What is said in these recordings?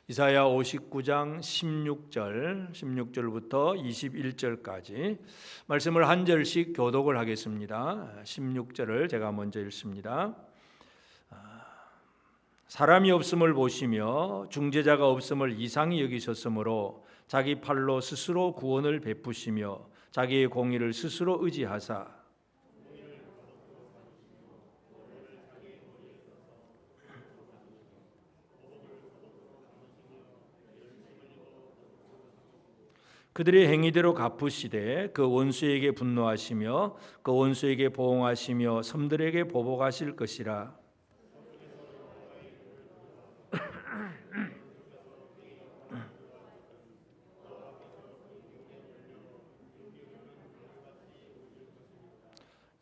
이사야 59장 16절부터 21절까지 말씀을 한 절씩 교독을 하겠습니다. 16절을 제가 먼저 읽습니다. 사람이 없음을 보시며 중재자가 없음을 이상히 여기셨으므로 자기 팔로 스스로 구원을 베푸시며 자기의 공의를 스스로 의지하사 그들의 행위대로 갚으시되 그 원수에게 분노하시며 그 원수에게 보응하시며 섬들에게 보복하실 것이라.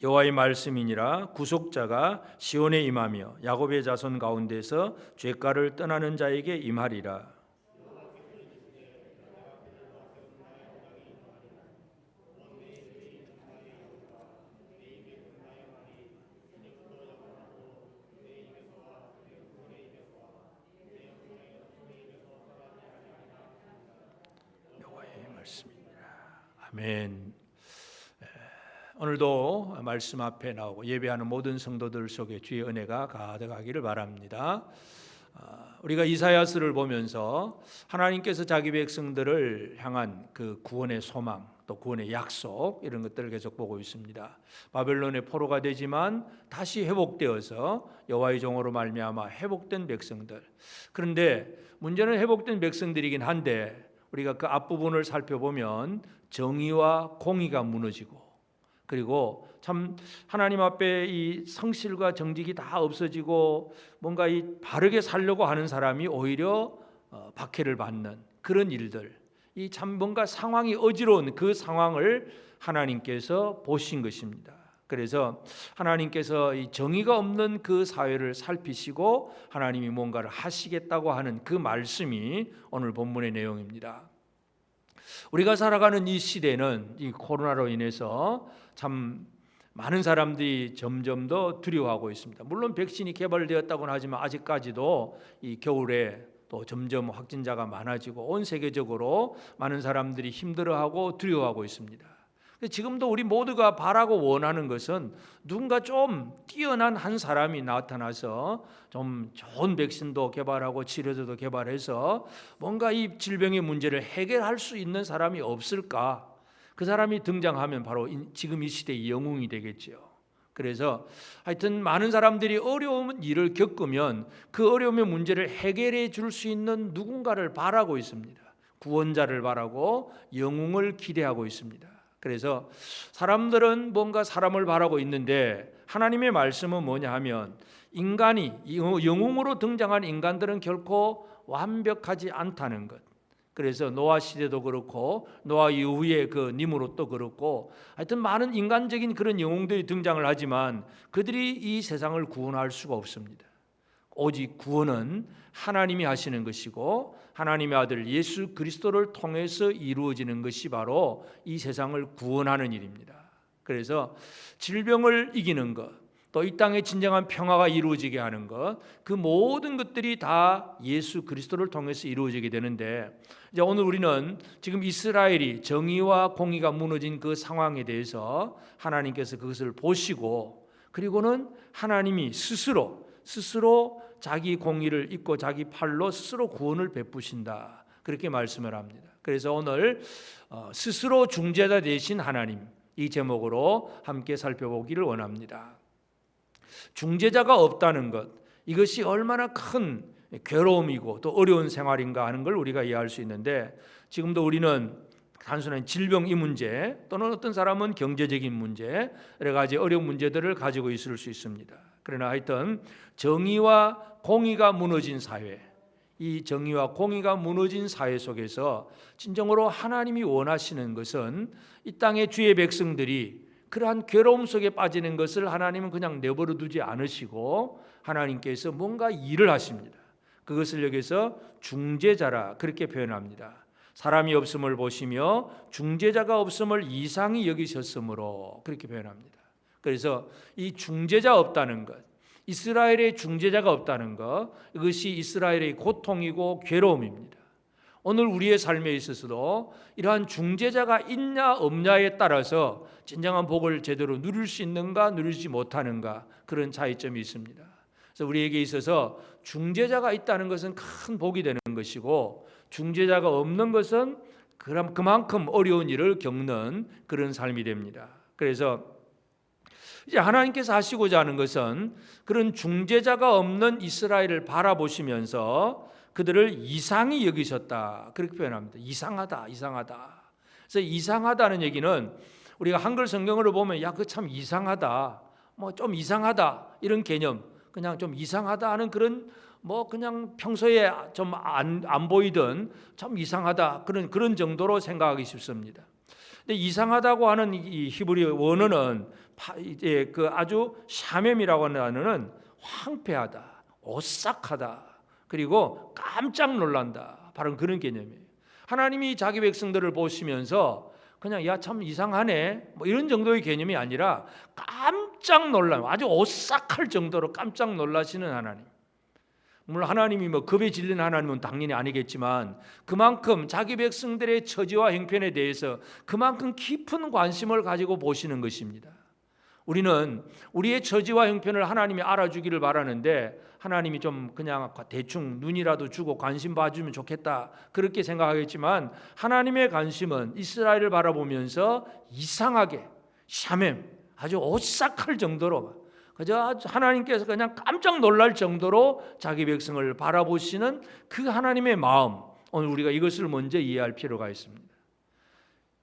여호와의 말씀이니라. 구속자가 시온에 임하며 야곱의 자손 가운데서 죄가를 떠나는 자에게 임하리라. 아멘. 오늘도 말씀 앞에 나오고 예배하는 모든 성도들 속에 주의 은혜가 가득하기를 바랍니다. 우리가 이사야서를 보면서 하나님께서 자기 백성들을 향한 그 구원의 소망, 또 구원의 약속, 이런 것들을 계속 보고 있습니다. 바벨론의 포로가 되지만 다시 회복되어서 여호와의 종으로 말미암아 회복된 백성들. 그런데 문제는 회복된 백성들이긴 한데 우리가 그 앞부분을 살펴보면 정의와 공의가 무너지고, 그리고 참 하나님 앞에 이 성실과 정직이 다 없어지고 뭔가 이 바르게 살려고 하는 사람이 오히려 박해를 받는 그런 일들, 이 참 뭔가 상황이 어지러운 그 상황을 하나님께서 보신 것입니다. 그래서 하나님께서 이 정의가 없는 그 사회를 살피시고 하나님이 뭔가를 하시겠다고 하는 그 말씀이 오늘 본문의 내용입니다. 우리가 살아가는 이 시대는 이 코로나로 인해서 참 많은 사람들이 점점 더 두려워하고 있습니다. 물론 백신이 개발되었다고는 하지만 아직까지도 이 겨울에 또 점점 확진자가 많아지고 온 세계적으로 많은 사람들이 힘들어하고 두려워하고 있습니다. 지금도 우리 모두가 바라고 원하는 것은 누군가 좀 뛰어난 한 사람이 나타나서 좀 좋은 백신도 개발하고 치료제도 개발해서 뭔가 이 질병의 문제를 해결할 수 있는 사람이 없을까? 그 사람이 등장하면 바로 지금 이 시대의 영웅이 되겠죠. 그래서 하여튼 많은 사람들이 어려운 일을 겪으면 그 어려움의 문제를 해결해 줄 수 있는 누군가를 바라고 있습니다. 구원자를 바라고 영웅을 기대하고 있습니다. 그래서 사람들은 뭔가 사람을 바라고 있는데 하나님의 말씀은 뭐냐 하면 인간이 영웅으로 등장한 인간들은 결코 완벽하지 않다는 것. 그래서 노아 시대도 그렇고 노아 이후에 그 니므롯도 그렇고 하여튼 많은 인간적인 그런 영웅들이 등장을 하지만 그들이 이 세상을 구원할 수가 없습니다. 오직 구원은 하나님이 하시는 것이고 하나님의 아들 예수 그리스도를 통해서 이루어지는 것이 바로 이 세상을 구원하는 일입니다. 그래서 질병을 이기는 것, 또 이 땅에 진정한 평화가 이루어지게 하는 것, 그 모든 것들이 다 예수 그리스도를 통해서 이루어지게 되는데, 이제 오늘 우리는 지금 이스라엘이 정의와 공의가 무너진 그 상황에 대해서 하나님께서 그것을 보시고, 그리고는 하나님이 스스로 자기 공의를 잇고 자기 팔로 스스로 구원을 베푸신다, 그렇게 말씀을 합니다. 그래서 오늘 스스로 중재자 되신 하나님, 이 제목으로 함께 살펴보기를 원합니다. 중재자가 없다는 것, 이것이 얼마나 큰 괴로움이고 또 어려운 생활인가 하는 걸 우리가 이해할 수 있는데, 지금도 우리는 단순한 질병 이 문제, 또는 어떤 사람은 경제적인 문제, 여러 가지 어려운 문제들을 가지고 있을 수 있습니다. 그러나 하여튼 정의와 공의가 무너진 사회, 이 정의와 공의가 무너진 사회 속에서 진정으로 하나님이 원하시는 것은 이 땅의 주의 백성들이 그러한 괴로움 속에 빠지는 것을 하나님은 그냥 내버려 두지 않으시고 하나님께서 뭔가 일을 하십니다. 그것을 여기서 중재자라 그렇게 표현합니다. 사람이 없음을 보시며 중재자가 없음을 이상히 여기셨으므로 그렇게 표현합니다. 그래서 이 중재자 없다는 것, 이스라엘의 중재자가 없다는 것, 이것이 이스라엘의 고통이고 괴로움입니다. 오늘 우리의 삶에 있어서도 이러한 중재자가 있냐 없냐에 따라서 진정한 복을 제대로 누릴 수 있는가 누리지 못하는가, 그런 차이점이 있습니다. 그래서 우리에게 있어서 중재자가 있다는 것은 큰 복이 되는 것이고, 중재자가 없는 것은 그만큼 어려운 일을 겪는 그런 삶이 됩니다. 그래서 이제 하나님께서 하시고자 하는 것은 그런 중재자가 없는 이스라엘을 바라보시면서 그들을 이상히 여기셨다, 그렇게 표현합니다. 이상하다. 그래서 이상하다는 얘기는 우리가 한글 성경으로 보면 야, 그 참 이상하다, 뭐 좀 이상하다, 이런 개념, 그냥 좀 이상하다 하는 그런, 뭐 그냥 평소에 좀 안 보이던 참 이상하다, 그런 정도로 생각하기 쉽습니다. 근데 이상하다고 하는 이 히브리 원어는 이제 그 아주 샤멤이라고 하는 단어는 황폐하다, 오싹하다, 그리고 깜짝 놀란다, 바로 그런 개념이에요. 하나님이 자기 백성들을 보시면서 그냥 야, 참 이상하네, 뭐 이런 정도의 개념이 아니라 깜짝 놀란, 아주 오싹할 정도로 깜짝 놀라시는 하나님. 물론 하나님이 뭐 겁에 질린 하나님은 당연히 아니겠지만 그만큼 자기 백성들의 처지와 형편에 대해서 그만큼 깊은 관심을 가지고 보시는 것입니다. 우리는 우리의 처지와 형편을 하나님이 알아주기를 바라는데 하나님이 좀 그냥 대충 눈이라도 주고 관심 봐주면 좋겠다, 그렇게 생각하겠지만 하나님의 관심은 이스라엘을 바라보면서 이상하게 샤맴, 아주 오싹할 정도로, 그저 하나님께서 그냥 깜짝 놀랄 정도로 자기 백성을 바라보시는 그 하나님의 마음, 오늘 우리가 이것을 먼저 이해할 필요가 있습니다.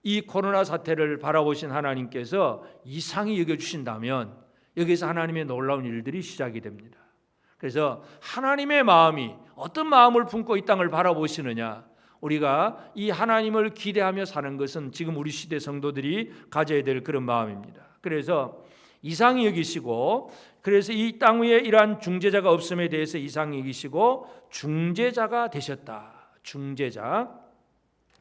이 코로나 사태를 바라보신 하나님께서 이상히 여겨주신다면 여기서 하나님의 놀라운 일들이 시작이 됩니다. 그래서 하나님의 마음이 어떤 마음을 품고 이 땅을 바라보시느냐, 우리가 이 하나님을 기대하며 사는 것은 지금 우리 시대 성도들이 가져야 될 그런 마음입니다. 그래서 이상히 여기시고, 그래서 이 땅 위에 이러한 중재자가 없음에 대해서 이상히 여기시고 중재자가 되셨다. 중재자.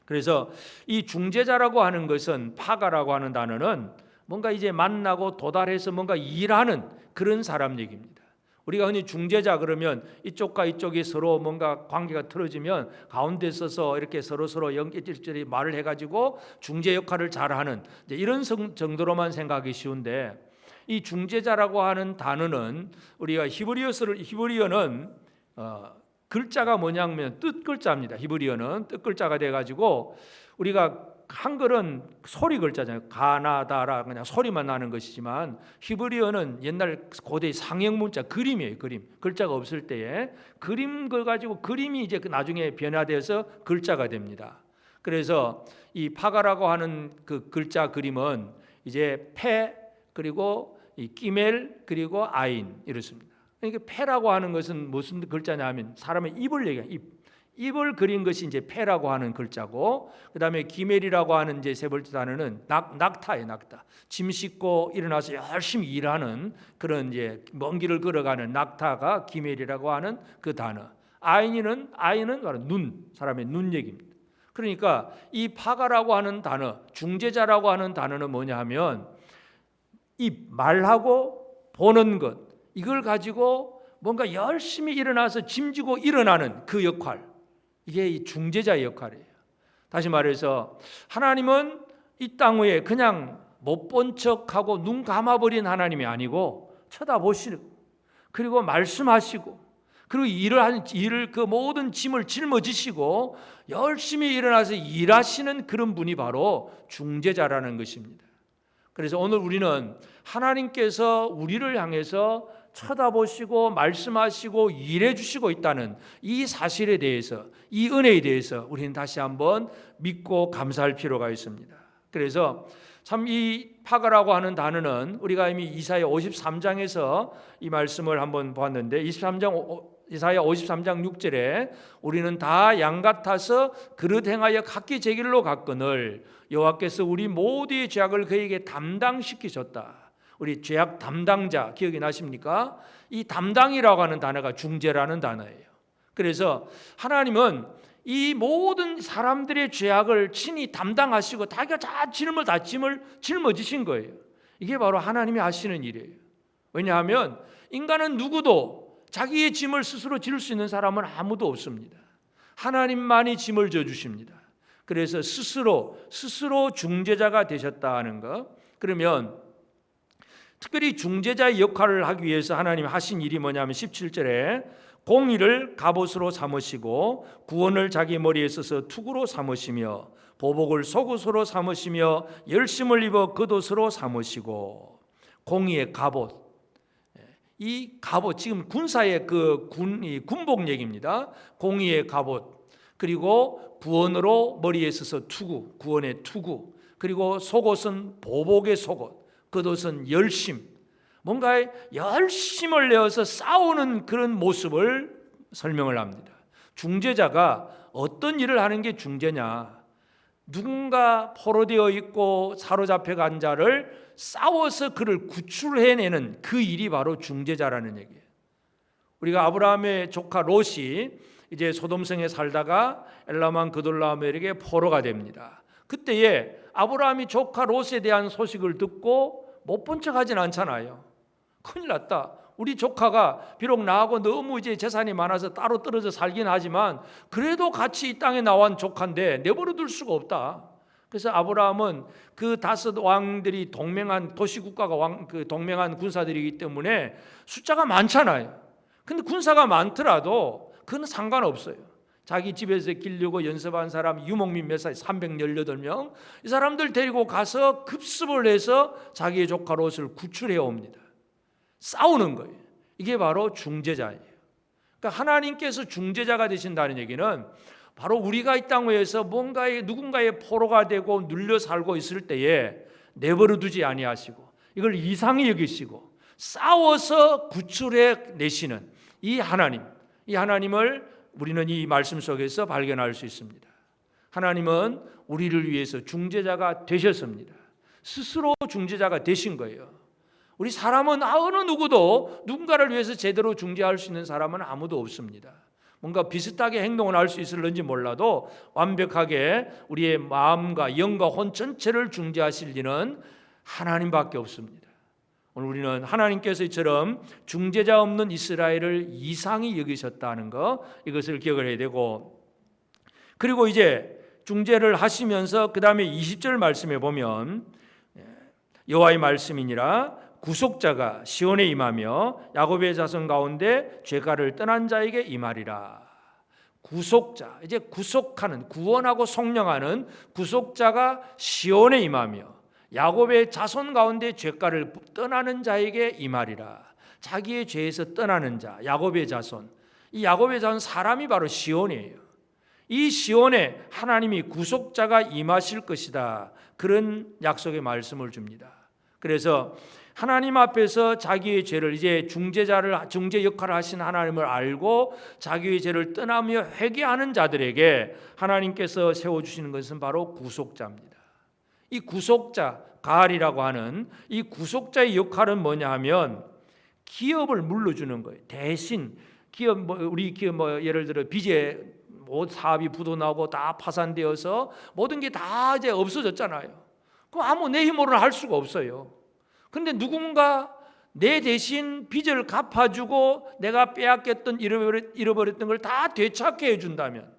그래서 이 중재자라고 하는 것은, 파가라고 하는 단어는 뭔가 이제 만나고 도달해서 뭔가 일하는 그런 사람 얘기입니다. 우리가 흔히 중재자 그러면 이쪽과 이쪽이 서로 뭔가 관계가 틀어지면 가운데 서서 이렇게 서로 연결적으로 말을 해가지고 중재 역할을 잘하는, 이런 정도로만 생각하기 쉬운데, 이 중재자라고 하는 단어는 우리가 히브리어는 글자가 뭐냐면 뜻 글자입니다. 히브리어는 뜻 글자가 돼가지고 우리가 한글은 소리 글자잖아요. 가나다라, 그냥 소리만 나는 것이지만 히브리어는 옛날 고대 상형 문자, 그림이에요. 그림. 글자가 없을 때에 그림 걸 가지고, 그림이 이제 나중에 변화돼서 글자가 됩니다. 그래서 이 파가라고 하는 그 글자 그림은 이제 페, 그리고 이 끼멜, 그리고 아인, 이렇습니다. 그러니까 페라고 하는 것은 무슨 글자냐면 사람의 입을 얘기해요. 입을 그린 것이 이제 페라고 하는 글자고, 그다음에 기멜이라고 하는 이제 세 번째 단어는 낙타예요. 낙타. 짐 싣고 일어나서 열심히 일하는 그런 이제 먼 길을 걸어가는 낙타가 기멜이라고 하는 그 단어. 아인은 바로 눈, 사람의 눈 얘기입니다. 그러니까 이 파가라고 하는 단어, 중재자라고 하는 단어는 뭐냐 하면 이 말하고 보는 것, 이걸 가지고 뭔가 열심히 일어나서 짐지고 일어나는 그 역할, 이게 이 중재자의 역할이에요. 다시 말해서 하나님은 이 땅 위에 그냥 못 본 척하고 눈 감아버린 하나님이 아니고 쳐다보시고, 그리고 말씀하시고, 그리고 일을 그 모든 짐을 짊어지시고 열심히 일어나서 일하시는 그런 분이 바로 중재자라는 것입니다. 그래서 오늘 우리는 하나님께서 우리를 향해서 쳐다보시고 말씀하시고 일해 주시고 있다는 이 사실에 대해서, 이 은혜에 대해서 우리는 다시 한번 믿고 감사할 필요가 있습니다. 그래서 참 이 파가라고 하는 단어는 우리가 이미 이사야 53장에서 이 말씀을 한번 보았는데, 이사야 53장 6절에 우리는 다 양 같아서 그릇 행하여 각기 제 길로 갔거늘 여호와께서 우리 모두의 죄악을 그에게 담당시키셨다. 우리 죄악 담당자 기억이 나십니까? 이 담당이라고 하는 단어가 중재라는 단어예요. 그래서 하나님은 이 모든 사람들의 죄악을 친히 담당하시고 자기가 짐을 다 짊어지신 거예요. 이게 바로 하나님이 하시는 일이에요. 왜냐하면 인간은 누구도 자기의 짐을 스스로 질 수 있는 사람은 아무도 없습니다. 하나님만이 짐을 져주십니다. 그래서 스스로 중재자가 되셨다 하는 것. 그러면 특별히 중재자의 역할을 하기 위해서 하나님 하신 일이 뭐냐면 17절에 공의를 갑옷으로 삼으시고 구원을 자기 머리에 써서 투구로 삼으시며 보복을 속옷으로 삼으시며 열심을 입어 겉옷으로 삼으시고. 공의의 갑옷, 이 갑옷 지금 군사의 군복 얘기입니다. 공의의 갑옷, 그리고 구원으로 머리에 써서 투구, 구원의 투구, 그리고 속옷은 보복의 속옷, 겉옷은 열심, 뭔가 열심을 내어서 싸우는 그런 모습을 설명을 합니다. 중재자가 어떤 일을 하는 게 중재냐? 누군가 포로되어 있고 사로잡혀 간 자를 싸워서 그를 구출해내는 그 일이 바로 중재자라는 얘기예요. 우리가 아브라함의 조카 롯이 이제 소돔성에 살다가 엘라만 그돌라오멜에게 포로가 됩니다. 그때에 아브라함이 조카 롯에 대한 소식을 듣고 못 본 척 하진 않잖아요. 큰일 났다. 우리 조카가 비록 나하고 너무 이제 재산이 많아서 따로 떨어져 살긴 하지만 그래도 같이 이 땅에 나온 조카인데 내버려 둘 수가 없다. 그래서 아브라함은 그 5 왕들이 동맹한 도시국가가 동맹한 군사들이기 때문에 숫자가 많잖아요. 근데 군사가 많더라도 그건 상관없어요. 자기 집에서 기르고 연습한 사람 유목민 몇 살 318명 이 사람들 데리고 가서 급습을 해서 자기의 조카 롯을 구출해 옵니다. 싸우는 거예요. 이게 바로 중재자예요. 그러니까 하나님께서 중재자가 되신다는 얘기는 바로 우리가 이 땅 위에서 누군가의 포로가 되고 눌려 살고 있을 때에 내버려 두지 아니하시고 이걸 이상히 여기시고 싸워서 구출해 내시는 이 하나님을 우리는 이 말씀 속에서 발견할 수 있습니다. 하나님은 우리를 위해서 중재자가 되셨습니다. 스스로 중재자가 되신 거예요. 우리 사람은 어느 누구도 누군가를 위해서 제대로 중재할 수 있는 사람은 아무도 없습니다. 뭔가 비슷하게 행동을 할 수 있을는지 몰라도 완벽하게 우리의 마음과 영과 혼 전체를 중재하실 리는 하나님밖에 없습니다. 오늘 우리는 하나님께서 이처럼 중재자 없는 이스라엘을 이상히 여기셨다는 것, 이것을 기억을 해야 되고, 그리고 이제 중재를 하시면서 그 다음에 20절 말씀에 보면 여호와의 말씀이니라 구속자가 시온에 임하며 야곱의 자손 가운데 죄가를 떠난 자에게 임하리라. 구속자, 이제 구속하는, 구원하고 속량하는 구속자가 시온에 임하며 야곱의 자손 가운데 죄가를 떠나는 자에게 임하리라. 자기의 죄에서 떠나는 자, 야곱의 자손. 이 야곱의 자손 사람이 바로 시온이에요. 이 시온에 하나님이 구속자가 임하실 것이다. 그런 약속의 말씀을 줍니다. 그래서 하나님 앞에서 자기의 죄를, 이제 중재 역할을 하신 하나님을 알고 자기의 죄를 떠나며 회개하는 자들에게 하나님께서 세워주시는 것은 바로 구속자입니다. 이 구속자, 가알이라고 하는 이 구속자의 역할은 뭐냐 하면 기업을 물러주는 거예요. 대신 우리 기업 예를 들어 빚에 사업이 부도나고 다 파산되어서 모든 게 다 이제 없어졌잖아요. 그럼 내 힘으로는 할 수가 없어요. 근데 누군가 내 대신 빚을 갚아주고 내가 빼앗겼던 잃어버렸던 걸 다 되찾게 해준다면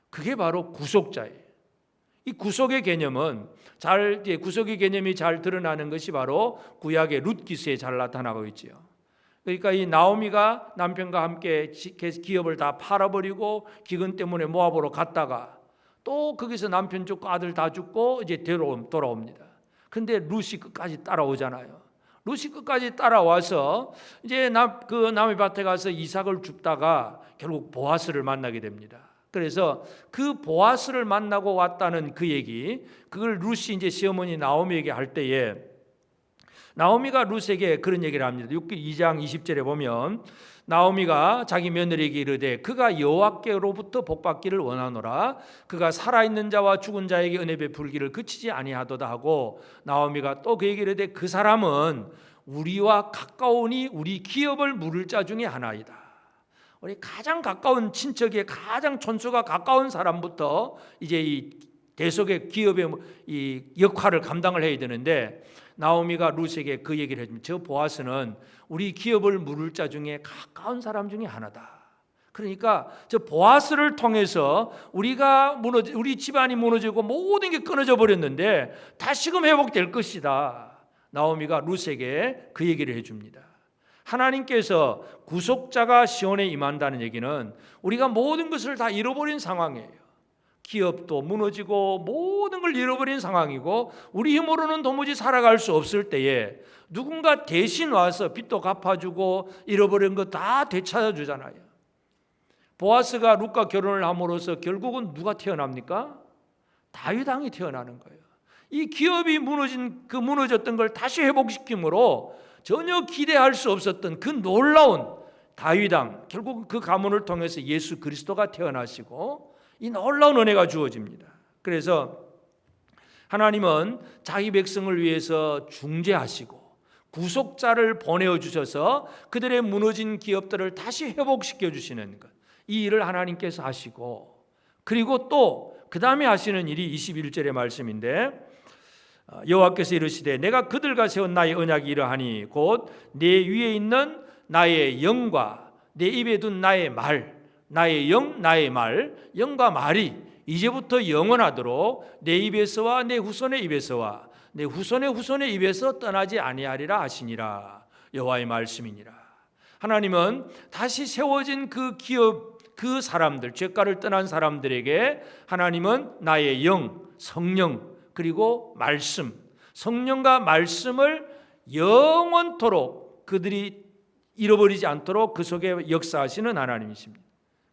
그게 바로 구속자예요. 이 구속의 개념은 구속의 개념이 잘 드러나는 것이 바로 구약의 룻 기스에 잘 나타나고 있지요. 그러니까 이 나오미가 남편과 함께 기업을 다 팔아버리고 기근 때문에 모압으로 갔다가 또 거기서 남편 죽고 아들 다 죽고 이제 돌아옵니다. 근데 룻이 끝까지 따라오잖아요. 룻이 끝까지 따라와서 이제 남의 밭에 가서 이삭을 줍다가 결국 보아스를 만나게 됩니다. 그래서 그 보아스를 만나고 왔다는 그 얘기, 그걸 룻이 이제 시어머니 나오미에게 할 때에 나오미가 룻에게 그런 얘기를 합니다. 2장 20절에 보면 나오미가 자기 며느리에게 이르되 그가 여호와께로부터 복받기를 원하노라. 그가 살아있는 자와 죽은 자에게 은혜 베풀기를 그치지 아니하도다 하고 나오미가 또 그에게 이르되 그 사람은 우리와 가까우니 우리 기업을 물을 자 중에 하나이다. 우리 가장 가까운 친척의 가장 촌수가 가까운 사람부터 이제 이 대속의 기업의 이 역할을 감당을 해야 되는데 나오미가 룻에게 그 얘기를 해주면 저 보아스는 우리 기업을 물을 자 중에 가까운 사람 중에 하나다. 그러니까 저 보아스를 통해서 우리 집안이 무너지고 모든 게 끊어져 버렸는데 다시금 회복될 것이다. 나오미가 룻에게 그 얘기를 해줍니다. 하나님께서 구속자가 시온에 임한다는 얘기는 우리가 모든 것을 다 잃어버린 상황이에요. 기업도 무너지고 모든 걸 잃어버린 상황이고 우리 힘으로는 도무지 살아갈 수 없을 때에 누군가 대신 와서 빚도 갚아주고 잃어버린 거 다 되찾아주잖아요. 보아스가 룻과 결혼을 함으로써 결국은 누가 태어납니까? 다윗 왕이 태어나는 거예요. 이 기업이 무너졌던 걸 다시 회복시킴으로 전혀 기대할 수 없었던 그 놀라운 다윗 왕, 결국 그 가문을 통해서 예수 그리스도가 태어나시고 이 놀라운 은혜가 주어집니다. 그래서 하나님은 자기 백성을 위해서 중재하시고 구속자를 보내어 주셔서 그들의 무너진 기업들을 다시 회복시켜 주시는 것, 이 일을 하나님께서 하시고, 그리고 또 그 다음에 하시는 일이 21절의 말씀인데 여호와께서 이르시되 내가 그들과 세운 나의 언약이 이러하니 곧 내 위에 있는 나의 영과 내 입에 둔 나의 말, 나의 영, 나의 말, 영과 말이 이제부터 영원하도록 내 입에서와 내 후손의 입에서와 내 후손의 후손의 입에서 떠나지 아니하리라 하시니라. 여호와의 말씀이니라. 하나님은 다시 세워진 그 기업, 그 사람들, 죄가를 떠난 사람들에게 하나님은 나의 영, 성령, 그리고 말씀, 성령과 말씀을 영원토록 그들이 잃어버리지 않도록 그 속에 역사하시는 하나님이십니다.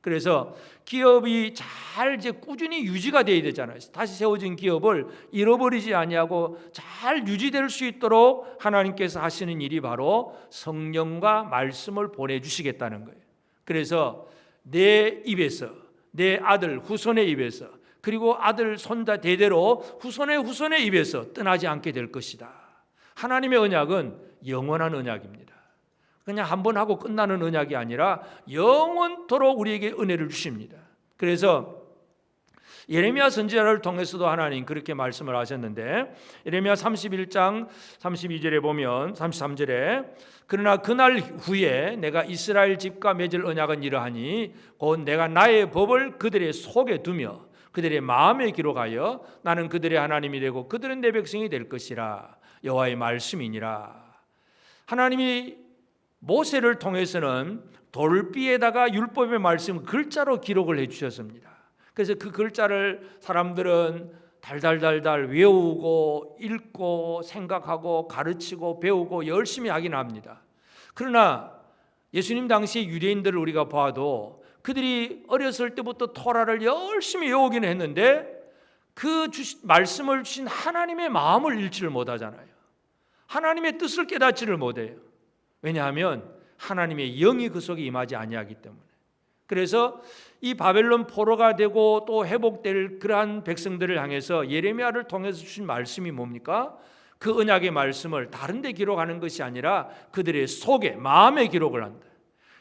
그래서 기업이 잘 이제 꾸준히 유지가 되어야 되잖아요. 다시 세워진 기업을 잃어버리지 아니하고 잘 유지될 수 있도록 하나님께서 하시는 일이 바로 성령과 말씀을 보내주시겠다는 거예요. 그래서 내 입에서, 내 아들 후손의 입에서, 그리고 아들 손자 대대로 후손의 입에서 떠나지 않게 될 것이다. 하나님의 언약은 영원한 언약입니다. 그냥 한 번 하고 끝나는 언약이 아니라 영원토록 우리에게 은혜를 주십니다. 그래서 예레미야 선지자를 통해서도 하나님 그렇게 말씀을 하셨는데 예레미야 31장 32절에 보면 33절에 그러나 그날 후에 내가 이스라엘 집과 맺을 언약은 이러하니 곧 내가 나의 법을 그들의 속에 두며 그들의 마음에 기록하여 나는 그들의 하나님이 되고 그들은 내 백성이 될 것이라. 여호와의 말씀이니라. 하나님이 모세를 통해서는 돌비에다가 율법의 말씀 글자로 기록을 해주셨습니다. 그래서 그 글자를 사람들은 달달달달 외우고 읽고 생각하고 가르치고 배우고 열심히 하긴 합니다. 그러나 예수님 당시의 유대인들을 우리가 봐도 그들이 어렸을 때부터 토라를 열심히 외우기는 했는데 그 말씀을 주신 하나님의 마음을 읽지를 못하잖아요. 하나님의 뜻을 깨닫지를 못해요. 왜냐하면 하나님의 영이 그 속에 임하지 아니하기 때문에. 그래서 이 바벨론 포로가 되고 또 회복될 그러한 백성들을 향해서 예레미야를 통해서 주신 말씀이 뭡니까? 그 언약의 말씀을 다른 데 기록하는 것이 아니라 그들의 속에, 마음에 기록을 한다.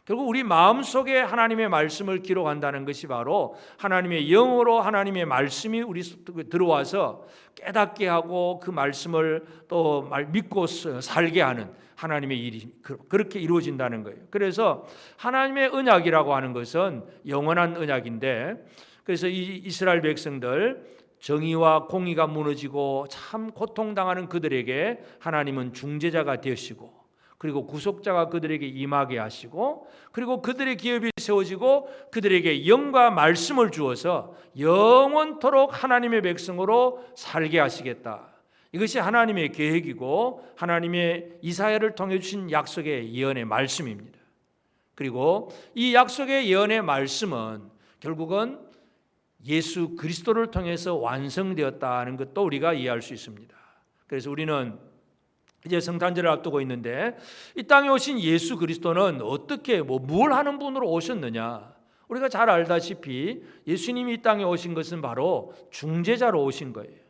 결국 우리 마음속에 하나님의 말씀을 기록한다는 것이 바로 하나님의 영으로 하나님의 말씀이 우리 속에 들어와서 깨닫게 하고 그 말씀을 또 믿고 살게 하는 하나님의 일이 그렇게 이루어진다는 거예요. 그래서 하나님의 언약이라고 하는 것은 영원한 언약인데, 그래서 이 이스라엘 백성들 정의와 공의가 무너지고 참 고통당하는 그들에게 하나님은 중재자가 되시고, 그리고 구속자가 그들에게 임하게 하시고, 그리고 그들의 기업이 세워지고 그들에게 영과 말씀을 주어서 영원토록 하나님의 백성으로 살게 하시겠다. 이것이 하나님의 계획이고 하나님의 이사야를 통해 주신 약속의 예언의 말씀입니다. 그리고 이 약속의 예언의 말씀은 결국은 예수 그리스도를 통해서 완성되었다는 것도 우리가 이해할 수 있습니다. 그래서 우리는 이제 성탄절을 앞두고 있는데 이 땅에 오신 예수 그리스도는 어떻게 뭘 하는 분으로 오셨느냐? 우리가 잘 알다시피 예수님이 이 땅에 오신 것은 바로 중재자로 오신 거예요.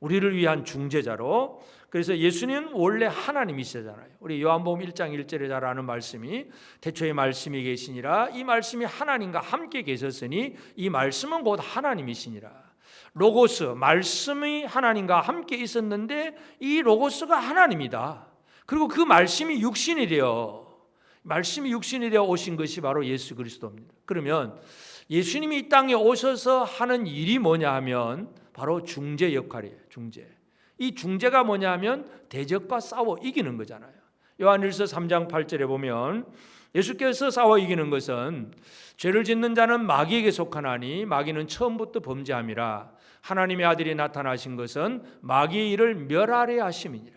우리를 위한 중재자로. 그래서 예수님은 원래 하나님이시잖아요. 우리 요한복음 1장 1절에 잘 아는 말씀이 태초에 말씀이 계시니라 이 말씀이 하나님과 함께 계셨으니 이 말씀은 곧 하나님이시니라. 로고스, 말씀이 하나님과 함께 있었는데 이 로고스가 하나님이다. 그리고 그 말씀이 육신이 되어 오신 것이 바로 예수 그리스도입니다. 그러면 예수님이 이 땅에 오셔서 하는 일이 뭐냐 하면 바로 중재 역할이에요. 중재. 이 중재가 뭐냐 하면 대적과 싸워 이기는 거잖아요. 요한일서 3장 8절에 보면 예수께서 싸워 이기는 것은 죄를 짓는 자는 마귀에게 속하나니 마귀는 처음부터 범죄함이라. 하나님의 아들이 나타나신 것은 마귀의 일을 멸하려 하심이니라.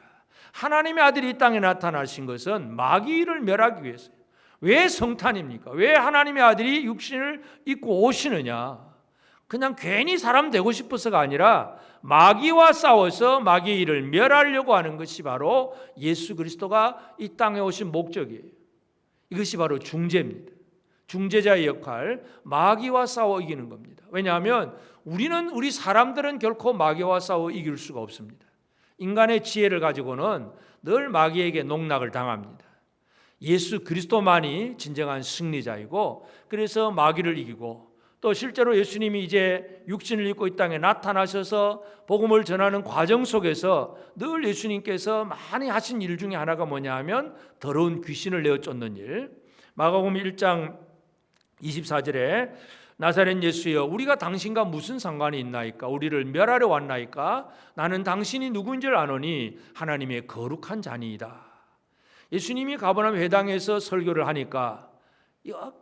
하나님의 아들이 이 땅에 나타나신 것은 마귀의 일을 멸하기 위해서요. 왜 성탄입니까? 왜 하나님의 아들이 육신을 입고 오시느냐? 그냥 괜히 사람 되고 싶어서가 아니라 마귀와 싸워서 마귀의 일을 멸하려고 하는 것이 바로 예수 그리스도가 이 땅에 오신 목적이에요. 이것이 바로 중재입니다. 중재자의 역할, 마귀와 싸워 이기는 겁니다. 왜냐하면 우리 사람들은 결코 마귀와 싸워 이길 수가 없습니다. 인간의 지혜를 가지고는 늘 마귀에게 농락을 당합니다. 예수 그리스도만이 진정한 승리자이고, 그래서 마귀를 이기고, 또 실제로 예수님이 이제 육신을 입고 이 땅에 나타나셔서 복음을 전하는 과정 속에서 늘 예수님께서 많이 하신 일 중에 하나가 뭐냐 하면 더러운 귀신을 내어 쫓는 일. 마가복음 1장 24절에 나사렛 예수여, 우리가 당신과 무슨 상관이 있나이까? 우리를 멸하려 왔나이까? 나는 당신이 누구인지를 아노니 하나님의 거룩한 자니이다. 예수님이 가버나움 회당에서 설교를 하니까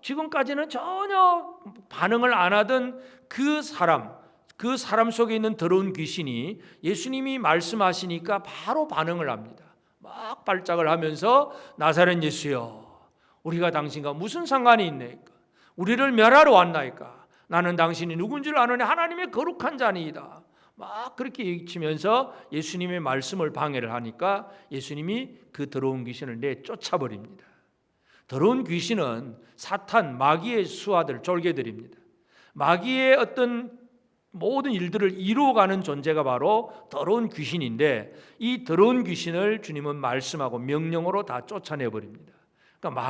지금까지는 전혀 반응을 안 하던 그 사람 속에 있는 더러운 귀신이 예수님이 말씀하시니까 바로 반응을 합니다. 막 발작을 하면서 나사렛 예수여, 우리가 당신과 무슨 상관이 있나이까? 우리를 멸하러 왔나이까? 나는 당신이 누군지를 아노니 하나님의 거룩한 자니이다. 막 그렇게 외치면서 예수님의 말씀을 방해를 하니까 예수님이 그 더러운 귀신을 내쫓아버립니다. 더러운 귀신은 사탄, 마귀의 수하들, 졸개들입니다. 마귀의 어떤 모든 일들을 이루어가는 존재가 바로 더러운 귀신인데, 이 더러운 귀신을 주님은 말씀하고 명령으로 다 쫓아내버립니다. 그러니까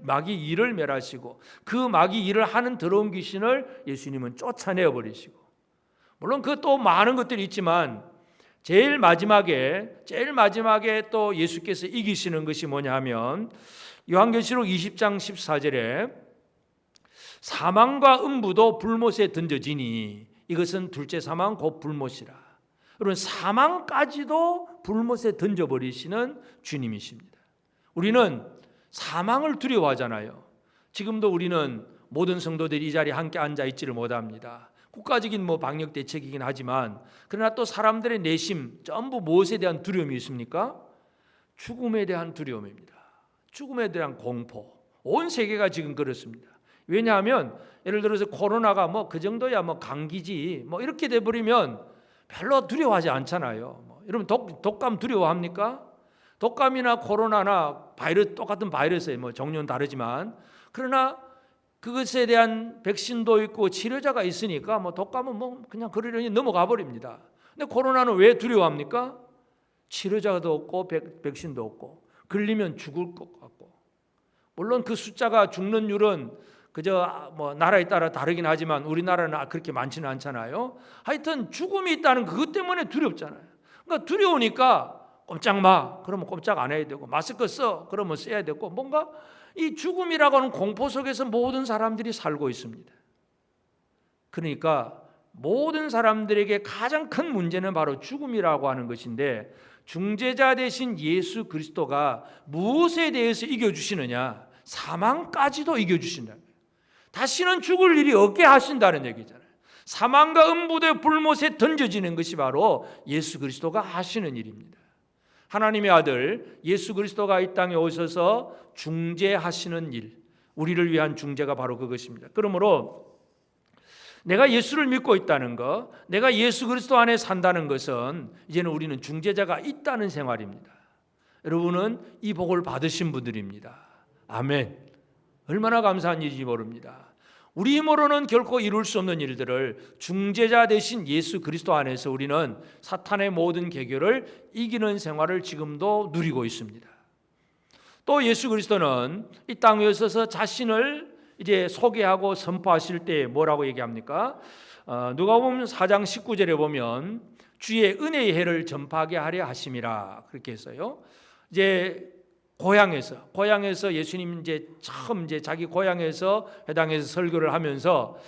마귀 일을 멸하시고 그 마귀 일을 하는 더러운 귀신을 예수님은 쫓아내버리시고, 물론 그 또 많은 것들이 있지만 제일 마지막에 또 예수께서 이기시는 것이 뭐냐 하면 요한계시록 20장 14절에 사망과 음부도 불못에 던져지니 이것은 둘째 사망 곧 불못이라. 여러분, 사망까지도 불못에 던져버리시는 주님이십니다. 우리는 사망을 두려워하잖아요. 지금도 우리는 모든 성도들이 이 자리에 함께 앉아 있지를 못합니다. 국가적인 방역 대책이긴 하지만, 그러나 또 사람들의 내심 전부 무엇에 대한 두려움이 있습니까? 죽음에 대한 두려움입니다. 죽음에 대한 공포. 온 세계가 지금 그렇습니다. 왜냐하면 예를 들어서 코로나가 그 정도야 감기지 이렇게 돼버리면 별로 두려워하지 않잖아요. 여러분 독감 두려워합니까? 독감이나 코로나나 바이러스, 똑같은 바이러스에 종류는 다르지만, 그러나 그것에 대한 백신도 있고 치료자가 있으니까 독감은 그냥 그러려니 넘어가 버립니다. 근데 코로나는 왜 두려워합니까? 치료자도 없고 백신도 없고 걸리면 죽을 것 같고, 물론 그 숫자가 죽는율은 그저 나라에 따라 다르긴 하지만 우리나라는 그렇게 많지는 않잖아요. 하여튼 죽음이 있다는 그것 때문에 두렵잖아요. 그러니까 두려우니까 꼼짝 마, 그러면 꼼짝 안 해야 되고, 마스크 써, 그러면 써야 되고, 뭔가 이 죽음이라고 하는 공포 속에서 모든 사람들이 살고 있습니다. 그러니까 모든 사람들에게 가장 큰 문제는 바로 죽음이라고 하는 것인데, 중재자 되신 예수 그리스도가 무엇에 대해서 이겨주시느냐? 사망까지도 이겨주신다. 다시는 죽을 일이 없게 하신다는 얘기잖아요. 사망과 음부의 불못에 던져지는 것이 바로 예수 그리스도가 하시는 일입니다. 하나님의 아들 예수 그리스도가 이 땅에 오셔서 중재하시는 일, 우리를 위한 중재가 바로 그것입니다. 그러므로 내가 예수를 믿고 있다는 것, 내가 예수 그리스도 안에 산다는 것은 이제는 우리는 중재자가 있다는 생활입니다. 여러분은 이 복을 받으신 분들입니다. 아멘. 얼마나 감사한 일인지 모릅니다. 우리 힘으로는 결코 이룰 수 없는 일들을 중재자 되신 예수 그리스도 안에서 우리는 사탄의 모든 계교를 이기는 생활을 지금도 누리고 있습니다. 또 예수 그리스도는 이 땅에 오셔서 자신을 이제 소개하고 선포하실 때 뭐라고 얘기합니까? 누가복음 4장 19절에 보면 주의 은혜의 해를 전파하게 하려 하심이라 그렇게 했어요. 이제 고향에서 예수님 이제 처음 자기 고향에서 회당에서 설교를 하면서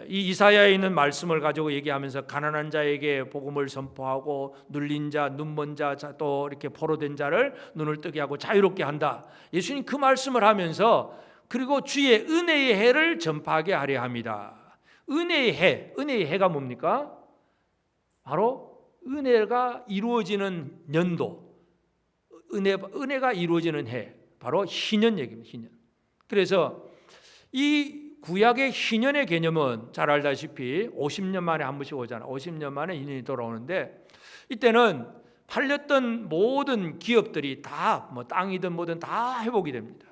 이 이사야에 있는 말씀을 가지고 얘기하면서 가난한 자에게 복음을 선포하고 눌린 자, 눈먼 자, 또 이렇게 포로된 자를 눈을 뜨게 하고 자유롭게 한다. 예수님 그 말씀을 하면서 그리고 주의 은혜의 해를 전파하게 하려 합니다. 은혜의 해가 뭡니까? 바로 은혜가 이루어지는 연도, 은혜가 이루어지는 해, 바로 희년 얘기입니다. 희년. 그래서 이 구약의 희년의 개념은 잘 알다시피 50년 만에 한 번씩 오잖아요. 50년 만에 2년이 돌아오는데 이때는 팔렸던 모든 기업들이 다 땅이든 뭐든 다 회복이 됩니다.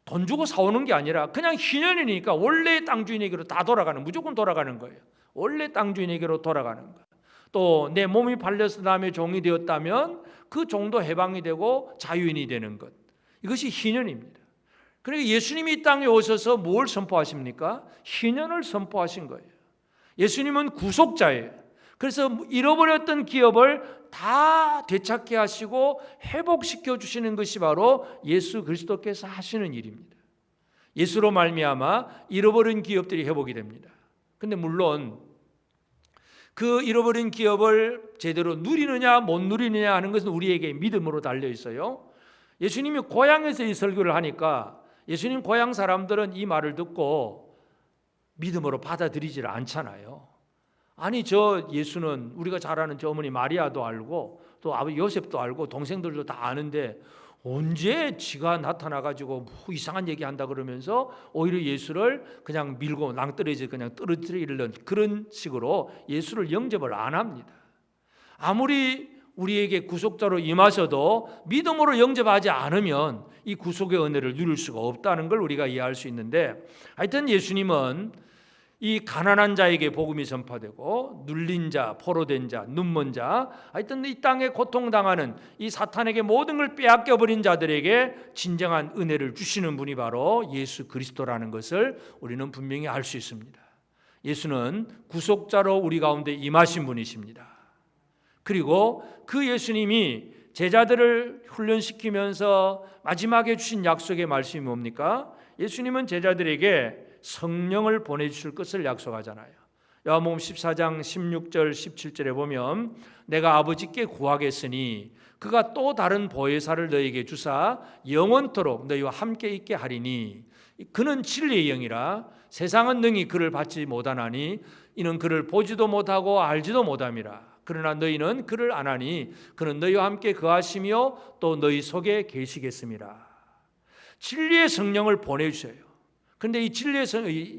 돈 주고 사오는 게 아니라 그냥 희년이니까 원래 땅 주인에게로 다 무조건 돌아가는 거예요. 원래 땅 주인에게로 돌아가는 거예요. 또 내 몸이 팔려서 다음에 종이 되었다면 그 종도 해방이 되고 자유인이 되는 것, 이것이 희년입니다. 그러니까 예수님이 이 땅에 오셔서 뭘 선포하십니까? 희년을 선포하신 거예요. 예수님은 구속자예요. 그래서 잃어버렸던 기업을 다 되찾게 하시고 회복시켜 주시는 것이 바로 예수 그리스도께서 하시는 일입니다. 예수로 말미암아 잃어버린 기업들이 회복이 됩니다. 근데 물론 그 잃어버린 기업을 제대로 누리느냐 못 누리느냐 하는 것은 우리에게 믿음으로 달려 있어요. 예수님이 고향에서 이 설교를 하니까 예수님 고향 사람들은 이 말을 듣고 믿음으로 받아들이질 않잖아요. 아니 저 예수는 우리가 잘 아는 저 어머니 마리아도 알고 또 아버지 요셉도 알고 동생들도 다 아는데 언제 지가 나타나가지고 뭐 이상한 얘기한다 그러면서 오히려 예수를 그냥 밀고 낭떠러지 그냥 떨어뜨리는 그런 식으로 예수를 영접을 안 합니다. 아무리 우리에게 구속자로 임하셔도 믿음으로 영접하지 않으면 이 구속의 은혜를 누릴 수가 없다는 걸 우리가 이해할 수 있는데, 하여튼 예수님은 이 가난한 자에게 복음이 전파되고 눌린 자, 포로된 자, 눈먼 자, 하여튼 이 땅에 고통당하는 이 사탄에게 모든 걸 빼앗겨버린 자들에게 진정한 은혜를 주시는 분이 바로 예수 그리스도라는 것을 우리는 분명히 알 수 있습니다. 예수는 구속자로 우리 가운데 임하신 분이십니다. 그리고 그 예수님이 제자들을 훈련시키면서 마지막에 주신 약속의 말씀이 뭡니까? 예수님은 제자들에게 성령을 보내주실 것을 약속하잖아요. 요한복음 14장 16절 17절에 보면 내가 아버지께 구하겠으니 그가 또 다른 보혜사를 너에게 주사 영원토록 너희와 함께 있게 하리니 그는 진리의 영이라 세상은 능히 그를 받지 못하나니 이는 그를 보지도 못하고 알지도 못함이라. 그러나 너희는 그를 아나니 그는 너희와 함께 거하시며 또 너희 속에 계시겠습니다. 진리의 성령을 보내주셔요. 그런데 이 진리의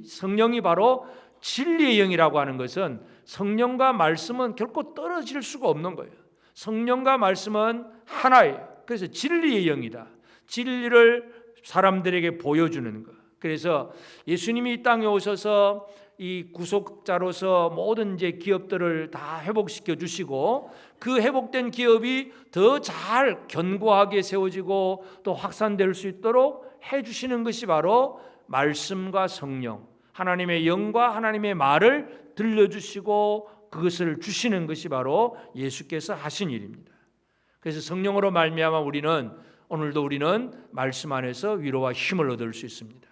성령이 바로 진리의 영이라고 하는 것은 성령과 말씀은 결코 떨어질 수가 없는 거예요. 성령과 말씀은 하나예요. 그래서 진리의 영이다. 진리를 사람들에게 보여주는 것. 그래서 예수님이 이 땅에 오셔서 이 구속자로서 모든 이제 기업들을 다 회복시켜 주시고 그 회복된 기업이 더 잘 견고하게 세워지고 또 확산될 수 있도록 해 주시는 것이 바로 말씀과 성령, 하나님의 영과 하나님의 말을 들려주시고 그것을 주시는 것이 바로 예수께서 하신 일입니다. 그래서 성령으로 말미암아 오늘도 우리는 말씀 안에서 위로와 힘을 얻을 수 있습니다.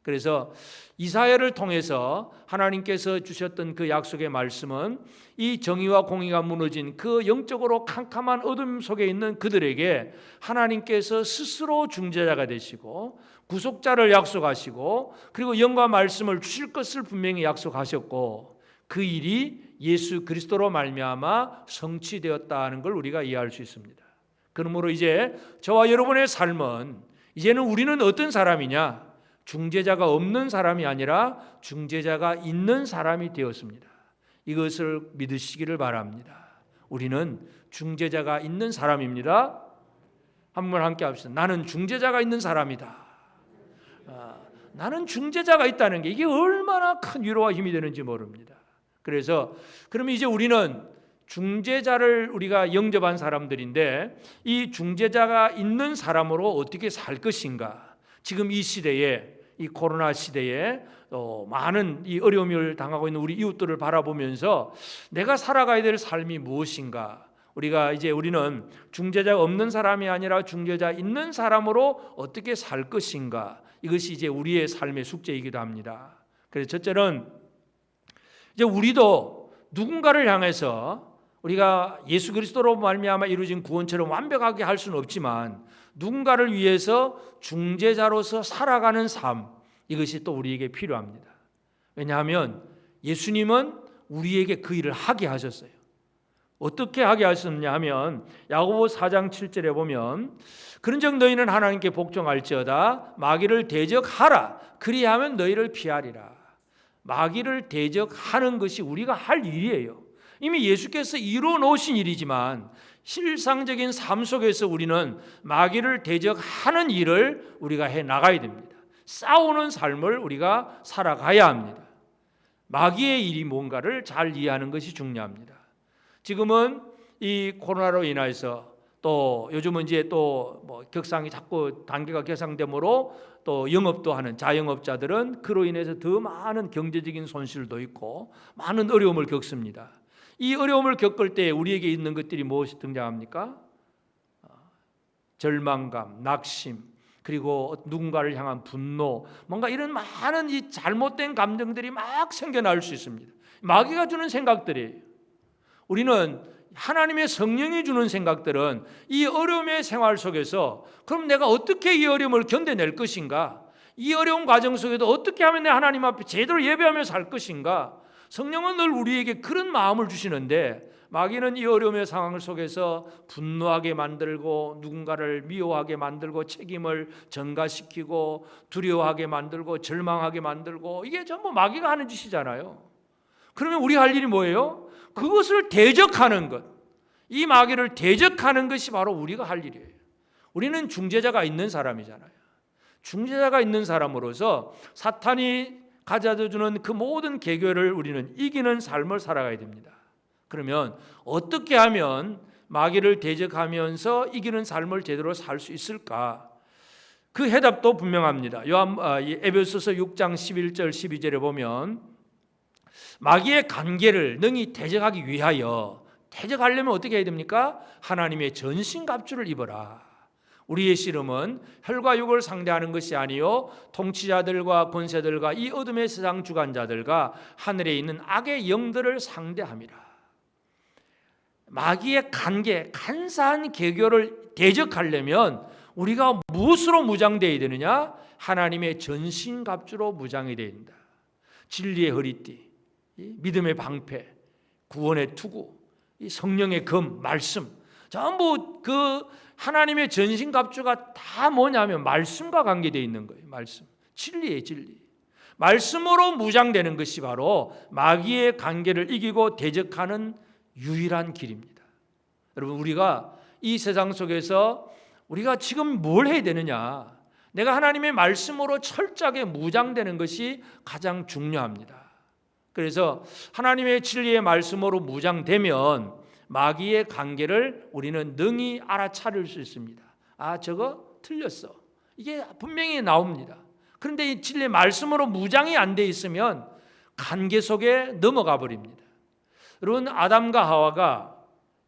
그래서 이사야를 통해서 하나님께서 주셨던 그 약속의 말씀은 이 정의와 공의가 무너진 그 영적으로 캄캄한 어둠 속에 있는 그들에게 하나님께서 스스로 중재자가 되시고 구속자를 약속하시고 그리고 영과 말씀을 주실 것을 분명히 약속하셨고 그 일이 예수 그리스도로 말미암아 성취되었다는 걸 우리가 이해할 수 있습니다. 그러므로 이제 저와 여러분의 삶은 이제는 우리는 어떤 사람이냐? 중재자가 없는 사람이 아니라 중재자가 있는 사람이 되었습니다. 이것을 믿으시기를 바랍니다. 우리는 중재자가 있는 사람입니다. 한번 함께 합시다. 나는 중재자가 있는 사람이다. 나는 중재자가 있다는 게 이게 얼마나 큰 위로와 힘이 되는지 모릅니다. 그래서 그러면 이제 우리는 중재자를 우리가 영접한 사람들인데 이 중재자가 있는 사람으로 어떻게 살 것인가? 지금 이 시대에 이 코로나 시대에 많은 이 어려움을 당하고 있는 우리 이웃들을 바라보면서 내가 살아가야 될 삶이 무엇인가? 우리는 중재자 없는 사람이 아니라 중재자 있는 사람으로 어떻게 살 것인가? 이것이 이제 우리의 삶의 숙제이기도 합니다. 그래서 첫째는 이제 우리도 누군가를 향해서 우리가 예수 그리스도로 말미암아 이루어진 구원처럼 완벽하게 할 수는 없지만 누군가를 위해서 중재자로서 살아가는 삶, 이것이 또 우리에게 필요합니다. 왜냐하면 예수님은 우리에게 그 일을 하게 하셨어요. 어떻게 하게 하셨냐 하면 야고보 4장 7절에 보면 그런즉 너희는 하나님께 복종할지어다 마귀를 대적하라 그리하면 너희를 피하리라. 마귀를 대적하는 것이 우리가 할 일이에요. 이미 예수께서 이루어 놓으신 일이지만 실상적인 삶 속에서 우리는 마귀를 대적하는 일을 우리가 해 나가야 됩니다. 싸우는 삶을 우리가 살아가야 합니다. 마귀의 일이 뭔가를 잘 이해하는 것이 중요합니다. 지금은 이 코로나로 인해서 또 요즘은 이제 또 뭐 격상이 자꾸 단계가 격상되므로 또 영업도 하는 자영업자들은 그로 인해서 더 많은 경제적인 손실도 있고 많은 어려움을 겪습니다. 이 어려움을 겪을 때 우리에게 있는 것들이 무엇이 등장합니까? 절망감, 낙심, 그리고 누군가를 향한 분노, 뭔가 이런 많은 이 잘못된 감정들이 막 생겨날 수 있습니다. 마귀가 주는 생각들이에요. 우리는 하나님의 성령이 주는 생각들은 이 어려움의 생활 속에서 그럼 내가 어떻게 이 어려움을 견뎌낼 것인가? 이 어려운 과정 속에도 어떻게 하면 내 하나님 앞에 제대로 예배하며 살 것인가? 성령은 늘 우리에게 그런 마음을 주시는데 마귀는 이 어려움의 상황 속에서 분노하게 만들고 누군가를 미워하게 만들고 책임을 전가시키고 두려워하게 만들고 절망하게 만들고 이게 전부 마귀가 하는 짓이잖아요. 그러면 우리 할 일이 뭐예요? 그것을 대적하는 것, 이 마귀를 대적하는 것이 바로 우리가 할 일이에요. 우리는 중재자가 있는 사람이잖아요. 중재자가 있는 사람으로서 사탄이 가져다주는 그 모든 계교를 우리는 이기는 삶을 살아가야 됩니다. 그러면 어떻게 하면 마귀를 대적하면서 이기는 삶을 제대로 살 수 있을까? 그 해답도 분명합니다. 에베소서 6장 11절 12절에 보면 마귀의 관계를 능히 대적하기 위하여 대적하려면 어떻게 해야 됩니까? 하나님의 전신갑주를 입어라. 우리의 씨름은 혈과 육을 상대하는 것이 아니요 통치자들과 권세들과 이 어둠의 세상 주관자들과 하늘에 있는 악의 영들을 상대함이라. 마귀의 관계, 간사한 계교를 대적하려면 우리가 무엇으로 무장되어야 되느냐? 하나님의 전신갑주로 무장이 되어야 된다. 진리의 허리띠, 믿음의 방패, 구원의 투구, 성령의 검, 말씀, 전부 그 하나님의 전신갑주가 다 뭐냐면 말씀과 관계되어 있는 거예요. 말씀, 진리예요, 진리. 말씀으로 무장되는 것이 바로 마귀의 관계를 이기고 대적하는 유일한 길입니다. 여러분, 우리가 이 세상 속에서 우리가 지금 뭘 해야 되느냐? 내가 하나님의 말씀으로 철저하게 무장되는 것이 가장 중요합니다. 그래서 하나님의 진리의 말씀으로 무장되면 마귀의 관계를 우리는 능히 알아차릴 수 있습니다. 아, 저거 틀렸어. 이게 분명히 나옵니다. 그런데 이 진리의 말씀으로 무장이 안 돼 있으면 관계 속에 넘어가 버립니다. 여러분, 아담과 하와가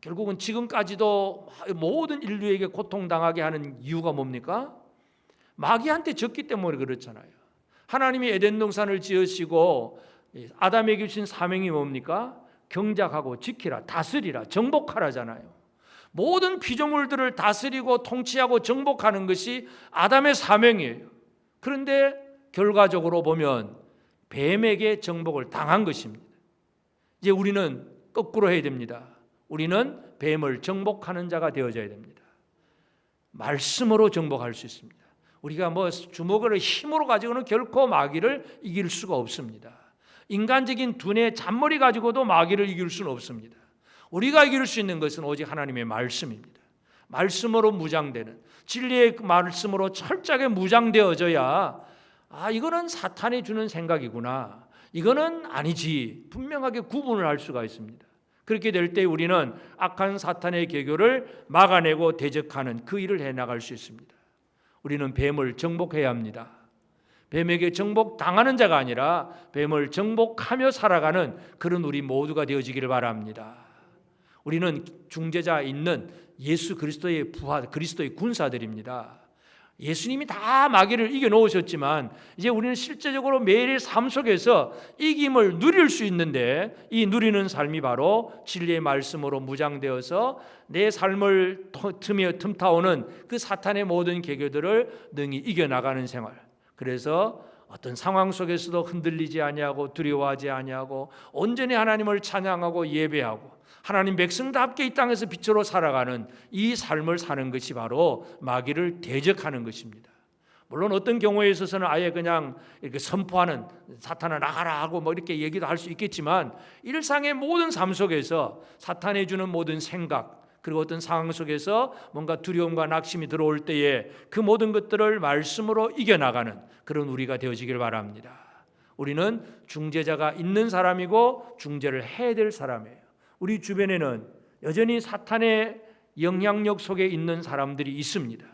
결국은 지금까지도 모든 인류에게 고통당하게 하는 이유가 뭡니까? 마귀한테 졌기 때문에 그렇잖아요. 하나님이 에덴 동산을 지으시고 아담에게 주신 사명이 뭡니까? 경작하고 지키라, 다스리라, 정복하라잖아요. 모든 피조물들을 다스리고 통치하고 정복하는 것이 아담의 사명이에요. 그런데 결과적으로 보면 뱀에게 정복을 당한 것입니다. 이제 우리는 거꾸로 해야 됩니다. 우리는 뱀을 정복하는 자가 되어져야 됩니다. 말씀으로 정복할 수 있습니다. 우리가 뭐 주먹을 힘으로 가지고는 결코 마귀를 이길 수가 없습니다. 인간적인 두뇌 잔머리 가지고도 마귀를 이길 수는 없습니다. 우리가 이길 수 있는 것은 오직 하나님의 말씀입니다. 말씀으로 무장되는, 진리의 말씀으로 철저하게 무장되어져야 이거는 사탄이 주는 생각이구나, 이거는 아니지, 분명하게 구분을 할 수가 있습니다. 그렇게 될 때 우리는 악한 사탄의 계교를 막아내고 대적하는 그 일을 해나갈 수 있습니다. 우리는 뱀을 정복해야 합니다. 뱀에게 정복당하는 자가 아니라 뱀을 정복하며 살아가는 그런 우리 모두가 되어지기를 바랍니다. 우리는 중재자 있는 예수 그리스도의 부하, 그리스도의 군사들입니다. 예수님이 다 마귀를 이겨놓으셨지만 이제 우리는 실제적으로 매일의 삶 속에서 이김을 누릴 수 있는데, 이 누리는 삶이 바로 진리의 말씀으로 무장되어서 내 삶을 틈타오는 그 사탄의 모든 계교들을 능히 이겨나가는 생활. 그래서 어떤 상황 속에서도 흔들리지 아니하고 두려워하지 아니하고 온전히 하나님을 찬양하고 예배하고 하나님 백성답게 이 땅에서 빛으로 살아가는 이 삶을 사는 것이 바로 마귀를 대적하는 것입니다. 물론 어떤 경우에 있어서는 아예 그냥 이렇게 선포하는, 사탄아 나가라 하고 뭐 이렇게 얘기도 할 수 있겠지만, 일상의 모든 삶 속에서 사탄이 주는 모든 생각, 그리고 어떤 상황 속에서 뭔가 두려움과 낙심이 들어올 때에 그 모든 것들을 말씀으로 이겨나가는 그런 우리가 되어지길 바랍니다. 우리는 중재자가 있는 사람이고 중재를 해야 될 사람이에요. 우리 주변에는 여전히 사탄의 영향력 속에 있는 사람들이 있습니다.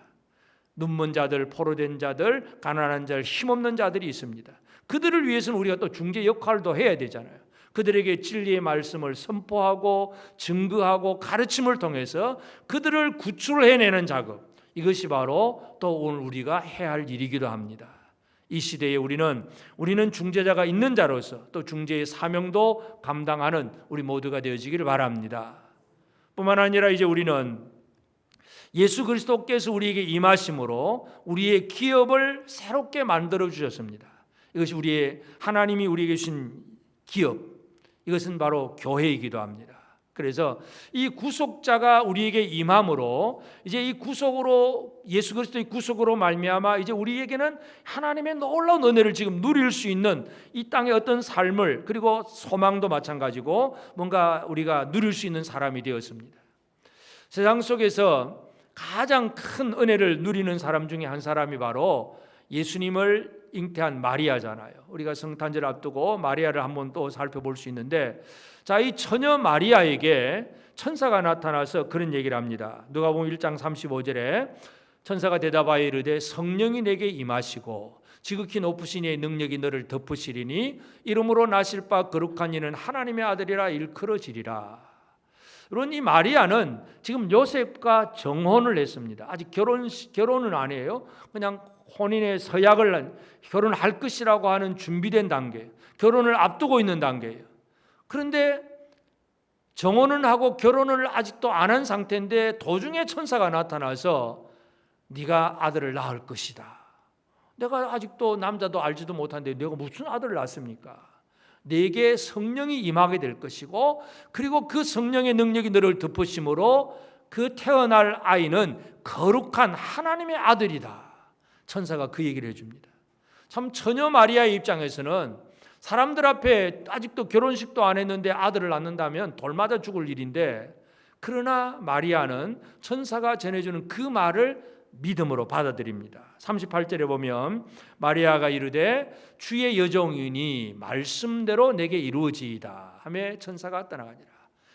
눈먼 자들, 포로된 자들, 가난한 자들, 힘없는 자들이 있습니다. 그들을 위해서는 우리가 또 중재 역할도 해야 되잖아요. 그들에게 진리의 말씀을 선포하고 증거하고 가르침을 통해서 그들을 구출해내는 작업, 이것이 바로 또 오늘 우리가 해야 할 일이기도 합니다. 이 시대에 우리는 중재자가 있는 자로서 또 중재의 사명도 감당하는 우리 모두가 되어지기를 바랍니다. 뿐만 아니라 이제 우리는 예수 그리스도께서 우리에게 임하심으로 우리의 기업을 새롭게 만들어 주셨습니다. 이것이 하나님이 우리에게 주신 기업, 이것은 바로 교회이기도 합니다. 그래서 이 구속자가 우리에게 임함으로 이제 이 구속으로, 예수 그리스도의 구속으로 말미암아 이제 우리에게는 하나님의 놀라운 은혜를 지금 누릴 수 있는 이 땅의 어떤 삶을, 그리고 소망도 마찬가지고 뭔가 우리가 누릴 수 있는 사람이 되었습니다. 세상 속에서 가장 큰 은혜를 누리는 사람 중에 한 사람이 바로 예수님을 잉태한 마리아잖아요. 우리가 성탄절 앞두고 마리아를 한번 또 살펴볼 수 있는데, 자, 이 처녀 마리아에게 천사가 나타나서 그런 얘기를 합니다. 누가복음 1장 35절에 천사가 대답하여 이르되 성령이 내게 임하시고 지극히 높으신 이의 능력이 너를 덮으시리니 이름으로 나실 바 거룩한 이는 하나님의 아들이라 일컬어지리라. 그런 이 마리아는 지금 요셉과 정혼을 했습니다. 아직 결혼은 안 해요. 그냥 혼인의 서약을, 결혼할 것이라고 하는 준비된 단계, 결혼을 앞두고 있는 단계예요. 그런데 정혼은 하고 결혼을 아직도 안 한 상태인데 도중에 천사가 나타나서 네가 아들을 낳을 것이다. 내가 아직도 남자도 알지도 못한데 내가 무슨 아들을 낳습니까? 네게 성령이 임하게 될 것이고, 그리고 그 성령의 능력이 너를 덮으심으로 그 태어날 아이는 거룩한 하나님의 아들이다. 천사가 그 얘기를 해줍니다. 참 처녀 마리아의 입장에서는 사람들 앞에 아직도 결혼식도 안 했는데 아들을 낳는다면 돌 맞아 죽을 일인데, 그러나 마리아는 천사가 전해주는 그 말을 믿음으로 받아들입니다. 38절에 보면 마리아가 이르되 주의 여종이니 말씀대로 내게 이루어지이다 하며 천사가 떠나가니라.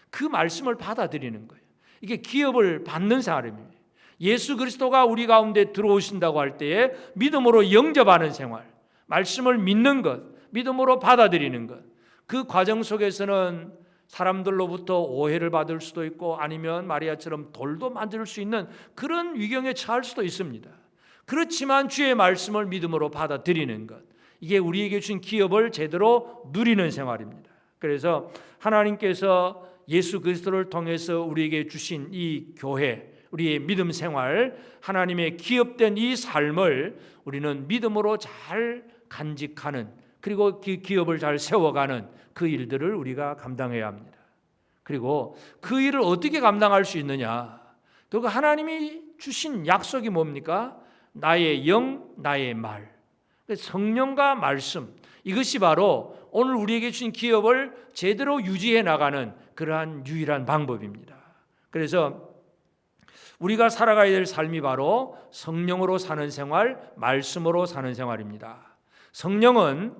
그 말씀을 받아들이는 거예요. 이게 기업을 받는 사람입니다. 예수 그리스도가 우리 가운데 들어오신다고 할 때에 믿음으로 영접하는 생활, 말씀을 믿는 것, 믿음으로 받아들이는 것, 그 과정 속에서는 사람들로부터 오해를 받을 수도 있고 아니면 마리아처럼 돌도 만질 수 있는 그런 위경에 처할 수도 있습니다. 그렇지만 주의 말씀을 믿음으로 받아들이는 것, 이게 우리에게 주신 기업을 제대로 누리는 생활입니다. 그래서 하나님께서 예수 그리스도를 통해서 우리에게 주신 이 교회, 우리의 믿음 생활, 하나님의 기업된 이 삶을 우리는 믿음으로 잘 간직하는, 그리고 그 기업을 잘 세워가는 그 일들을 우리가 감당해야 합니다. 그리고 그 일을 어떻게 감당할 수 있느냐? 그 하나님이 주신 약속이 뭡니까? 나의 영, 나의 말, 성령과 말씀, 이것이 바로 오늘 우리에게 주신 기업을 제대로 유지해 나가는 그러한 유일한 방법입니다. 그래서 우리가 살아가야 될 삶이 바로 성령으로 사는 생활, 말씀으로 사는 생활입니다. 성령은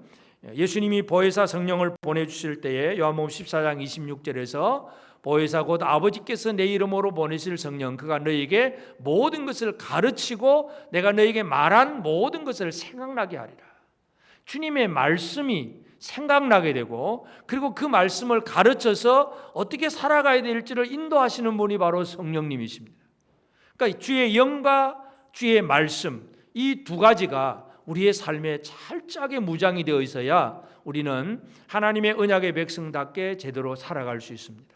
예수님이 보혜사 성령을 보내주실 때에 요한복음 14장 26절에서 보혜사 곧 아버지께서 내 이름으로 보내실 성령, 그가 너에게 모든 것을 가르치고 내가 너에게 말한 모든 것을 생각나게 하리라. 주님의 말씀이 생각나게 되고, 그리고 그 말씀을 가르쳐서 어떻게 살아가야 될지를 인도하시는 분이 바로 성령님이십니다. 그러니까 주의 영과 주의 말씀, 이 두 가지가 우리의 삶에 철저하게 무장이 되어 있어야 우리는 하나님의 언약의 백성답게 제대로 살아갈 수 있습니다.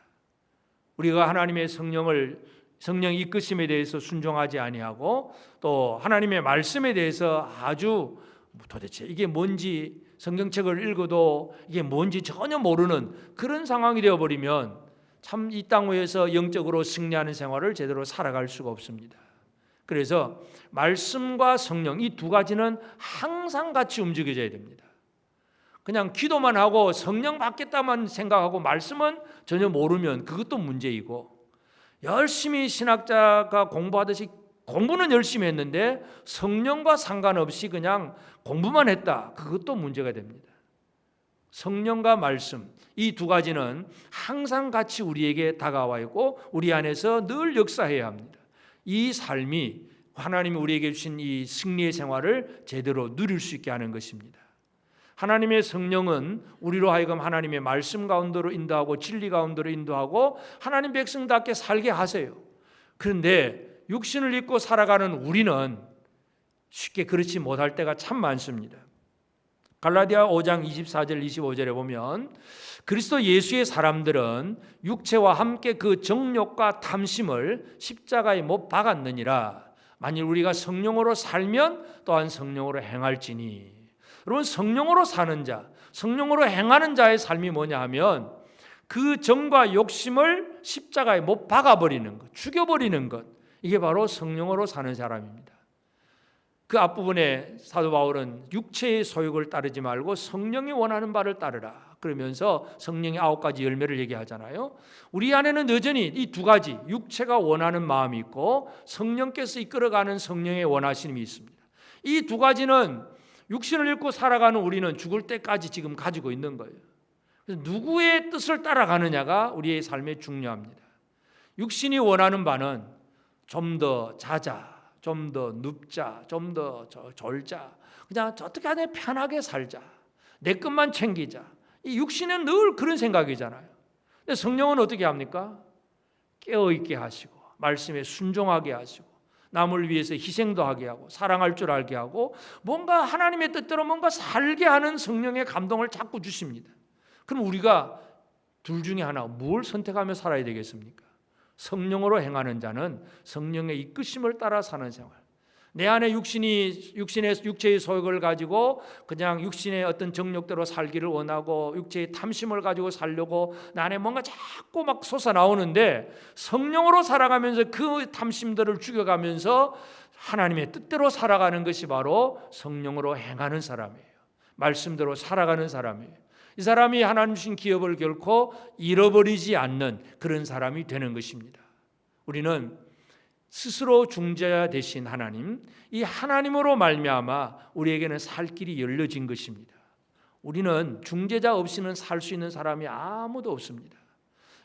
우리가 하나님의 성령 이끄심에 대해서 순종하지 아니하고, 또 하나님의 말씀에 대해서 아주 도대체 이게 뭔지 성경책을 읽어도 이게 뭔지 전혀 모르는 그런 상황이 되어버리면 참 이 땅 위에서 영적으로 승리하는 생활을 제대로 살아갈 수가 없습니다. 그래서 말씀과 성령, 이 두 가지는 항상 같이 움직여져야 됩니다. 그냥 기도만 하고 성령 받겠다만 생각하고 말씀은 전혀 모르면 그것도 문제이고, 열심히 신학자가 공부하듯이 공부는 열심히 했는데 성령과 상관없이 그냥 공부만 했다, 그것도 문제가 됩니다. 성령과 말씀, 이 두 가지는 항상 같이 우리에게 다가와 있고 우리 안에서 늘 역사해야 합니다. 이 삶이 하나님이 우리에게 주신 이 승리의 생활을 제대로 누릴 수 있게 하는 것입니다. 하나님의 성령은 우리로 하여금 하나님의 말씀 가운데로 인도하고 진리 가운데로 인도하고 하나님 백성답게 살게 하세요. 그런데 육신을 입고 살아가는 우리는 쉽게 그렇지 못할 때가 참 많습니다. 갈라디아 5장 24절 25절에 보면 그리스도 예수의 사람들은 육체와 함께 그 정욕과 탐심을 십자가에 못 박았느니라. 만일 우리가 성령으로 살면 또한 성령으로 행할지니. 여러분, 성령으로 사는 자, 성령으로 행하는 자의 삶이 뭐냐 하면 그 정과 욕심을 십자가에 못 박아버리는 것, 죽여버리는 것, 이게 바로 성령으로 사는 사람입니다. 그 앞부분에 사도 바울은 육체의 소욕을 따르지 말고 성령이 원하는 바를 따르라 그러면서 성령의 9가지 열매를 얘기하잖아요. 우리 안에는 여전히 이 두 가지, 육체가 원하는 마음이 있고 성령께서 이끌어가는 성령의 원하심이 있습니다. 이 두 가지는 육신을 입고 살아가는 우리는 죽을 때까지 지금 가지고 있는 거예요. 그래서 누구의 뜻을 따라가느냐가 우리의 삶에 중요합니다. 육신이 원하는 바는 좀 더 자자, 좀 더 눕자, 좀 더 졸자, 그냥 어떻게 하냐 편하게 살자, 내 것만 챙기자. 이 육신은 늘 그런 생각이잖아요. 근데 성령은 어떻게 합니까? 깨어있게 하시고 말씀에 순종하게 하시고 남을 위해서 희생도 하게 하고 사랑할 줄 알게 하고 뭔가 하나님의 뜻대로 뭔가 살게 하는 성령의 감동을 자꾸 주십니다. 그럼 우리가 둘 중에 하나 뭘 선택하며 살아야 되겠습니까? 성령으로 행하는 자는 성령의 이끄심을 따라 사는 생활. 내 안에 육체의 소욕을 가지고 그냥 육신의 어떤 정욕대로 살기를 원하고 육체의 탐심을 가지고 살려고 내 안에 뭔가 자꾸 막 솟아나오는데 성령으로 살아가면서 그 탐심들을 죽여가면서 하나님의 뜻대로 살아가는 것이 바로 성령으로 행하는 사람이에요. 말씀대로 살아가는 사람이에요. 이 사람이 하나님 주신 기업을 결코 잃어버리지 않는 그런 사람이 되는 것입니다. 우리는 스스로 중재자 되신 하나님, 이 하나님으로 말미암아 우리에게는 살 길이 열려진 것입니다. 우리는 중재자 없이는 살 수 있는 사람이 아무도 없습니다.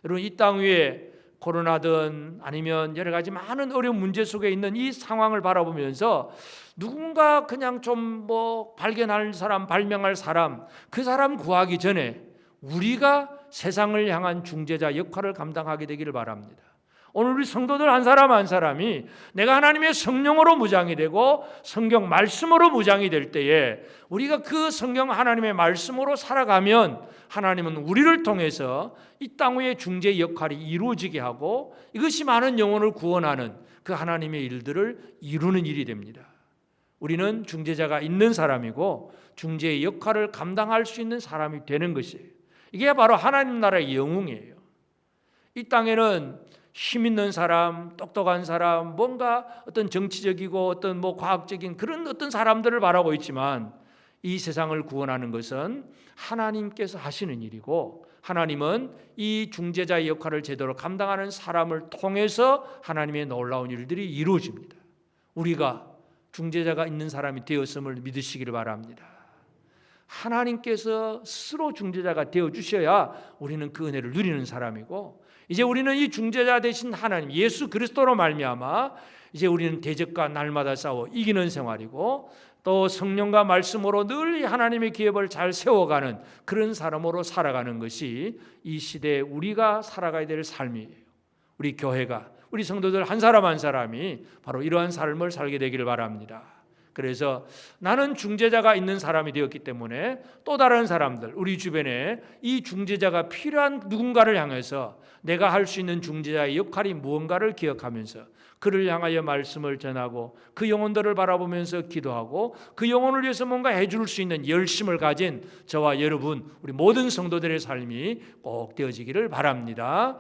여러분, 이 땅 위에 코로나든 아니면 여러 가지 많은 어려운 문제 속에 있는 이 상황을 바라보면서 누군가 그냥 좀 발견할 사람, 발명할 사람, 그 사람 구하기 전에 우리가 세상을 향한 중재자 역할을 감당하게 되기를 바랍니다. 오늘 우리 성도들 한 사람 한 사람이 내가 하나님의 성령으로 무장이 되고 성경 말씀으로 무장이 될 때에 우리가 그 성경 하나님의 말씀으로 살아가면 하나님은 우리를 통해서 이 땅 위의 중재 역할이 이루어지게 하고 이것이 많은 영혼을 구원하는 그 하나님의 일들을 이루는 일이 됩니다. 우리는 중재자가 있는 사람이고 중재의 역할을 감당할 수 있는 사람이 되는 것이에요. 이게 바로 하나님 나라의 영웅이에요. 이 땅에는 힘 있는 사람, 똑똑한 사람, 뭔가 어떤 정치적이고 어떤 과학적인 그런 어떤 사람들을 바라고 있지만 이 세상을 구원하는 것은 하나님께서 하시는 일이고 하나님은 이 중재자의 역할을 제대로 감당하는 사람을 통해서 하나님의 놀라운 일들이 이루어집니다. 우리가 중재자가 있는 사람이 되었음을 믿으시기를 바랍니다. 하나님께서 스스로 중재자가 되어주셔야 우리는 그 은혜를 누리는 사람이고 이제 우리는 이 중재자 되신 하나님 예수 그리스도로 말미암아 이제 우리는 대적과 날마다 싸워 이기는 생활이고 또 성령과 말씀으로 늘 하나님의 기업을 잘 세워가는 그런 사람으로 살아가는 것이 이 시대에 우리가 살아가야 될 삶이에요. 우리 교회가, 우리 성도들 한 사람 한 사람이 바로 이러한 삶을 살게 되기를 바랍니다. 그래서 나는 중재자가 있는 사람이 되었기 때문에 또 다른 사람들, 우리 주변에 이 중재자가 필요한 누군가를 향해서 내가 할 수 있는 중재자의 역할이 무언가를 기억하면서 그를 향하여 말씀을 전하고 그 영혼들을 바라보면서 기도하고 그 영혼을 위해서 뭔가 해줄 수 있는 열심을 가진 저와 여러분, 우리 모든 성도들의 삶이 꼭 되어지기를 바랍니다.